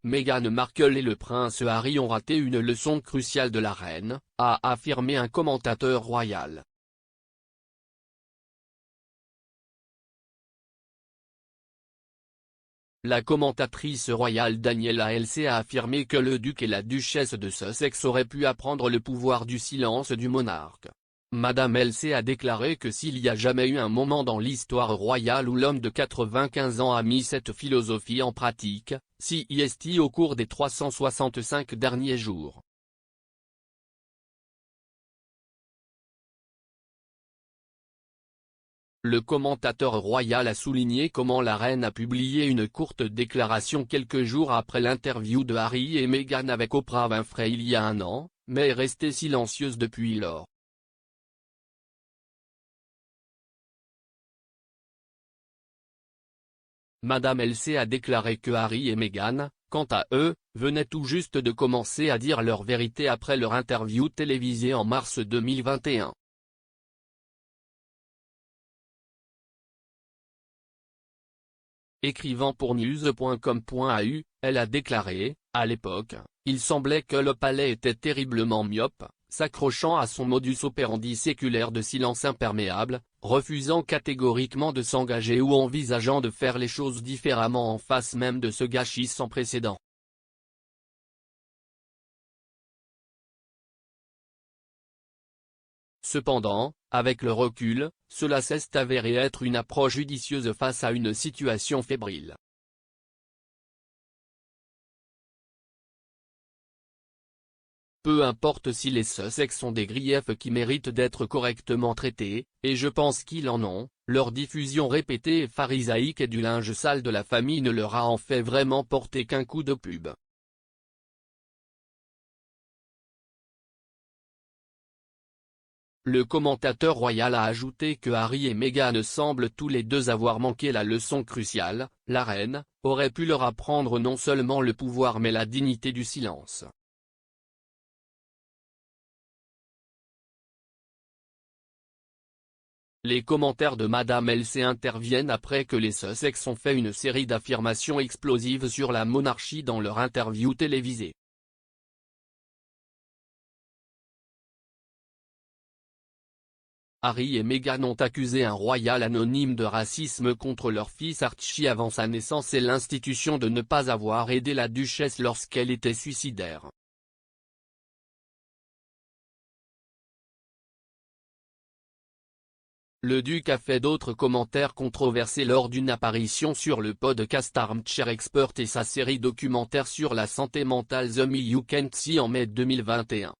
Meghan Markle et le prince Harry ont raté une leçon cruciale de la reine, a affirmé un commentateur royal. La commentatrice royale Daniela Elsey a affirmé que le duc et la duchesse de Sussex auraient pu apprendre le pouvoir du silence du monarque. Madame Elsey a déclaré que s'il y a jamais eu un moment dans l'histoire royale où l'homme de 95 ans a mis cette philosophie en pratique, c'est au cours des 365 derniers jours. Le commentateur royal a souligné comment la reine a publié une courte déclaration quelques jours après l'interview de Harry et Meghan avec Oprah Winfrey il y a un an, mais est restée silencieuse depuis lors. Madame Elsey a déclaré que Harry et Meghan, quant à eux, venaient tout juste de commencer à dire leur vérité après leur interview télévisée en mars 2021. Écrivant pour news.com.au, elle a déclaré, à l'époque, il semblait que le palais était terriblement myope, s'accrochant à son modus operandi séculaire de silence imperméable, refusant catégoriquement de s'engager ou envisageant de faire les choses différemment en face même de ce gâchis sans précédent. Cependant, avec le recul, cela s'est avéré être une approche judicieuse face à une situation fébrile. Peu importe si les Sussex ont des griefs qui méritent d'être correctement traités, et je pense qu'ils en ont, leur diffusion répétée et pharisaïque et du linge sale de la famille ne leur a en fait vraiment porté qu'un coup de pub. Le commentateur royal a ajouté que Harry et Meghan semblent tous les deux avoir manqué la leçon cruciale, la reine aurait pu leur apprendre non seulement le pouvoir mais la dignité du silence. Les commentaires de Madame Elsey interviennent après que les Sussex ont fait une série d'affirmations explosives sur la monarchie dans leur interview télévisée. Harry et Meghan ont accusé un royal anonyme de racisme contre leur fils Archie avant sa naissance et l'institution de ne pas avoir aidé la duchesse lorsqu'elle était suicidaire. Le duc a fait d'autres commentaires controversés lors d'une apparition sur le podcast Armchair Expert et sa série documentaire sur la santé mentale The Me You Can't See en mai 2021.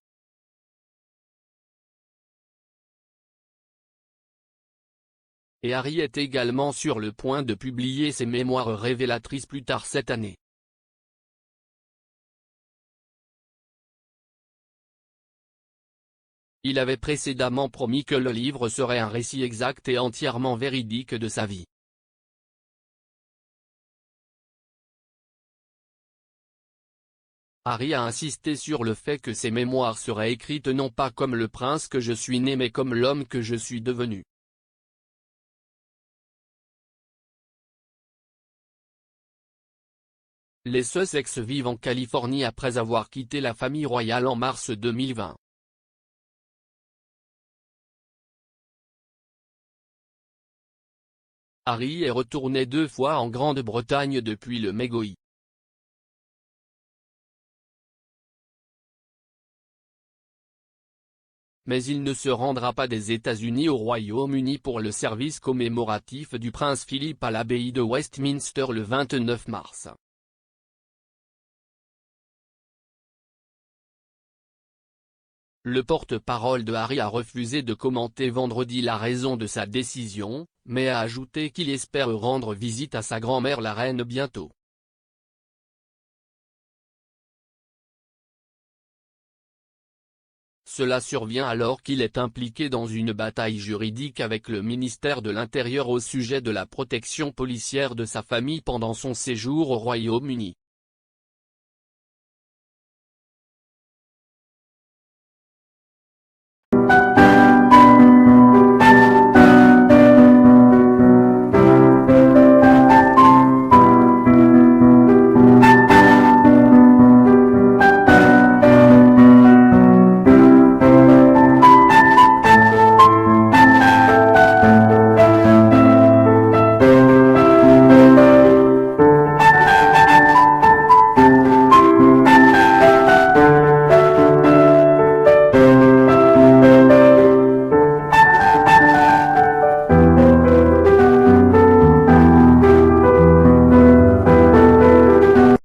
Et Harry est également sur le point de publier ses mémoires révélatrices plus tard cette année. Il avait précédemment promis que le livre serait un récit exact et entièrement véridique de sa vie. Harry a insisté sur le fait que ses mémoires seraient écrites non pas comme le prince que je suis né mais comme l'homme que je suis devenu. Les Sussex vivent en Californie après avoir quitté la famille royale en mars 2020. Harry est retourné 2 fois en Grande-Bretagne depuis le Mégoï. Mais il ne se rendra pas des États-Unis au Royaume-Uni pour le service commémoratif du prince Philippe à l'abbaye de Westminster le 29 mars. Le porte-parole de Harry a refusé de commenter vendredi la raison de sa décision, mais a ajouté qu'il espère rendre visite à sa grand-mère la reine bientôt. Cela survient alors qu'il est impliqué dans une bataille juridique avec le ministère de l'Intérieur au sujet de la protection policière de sa famille pendant son séjour au Royaume-Uni.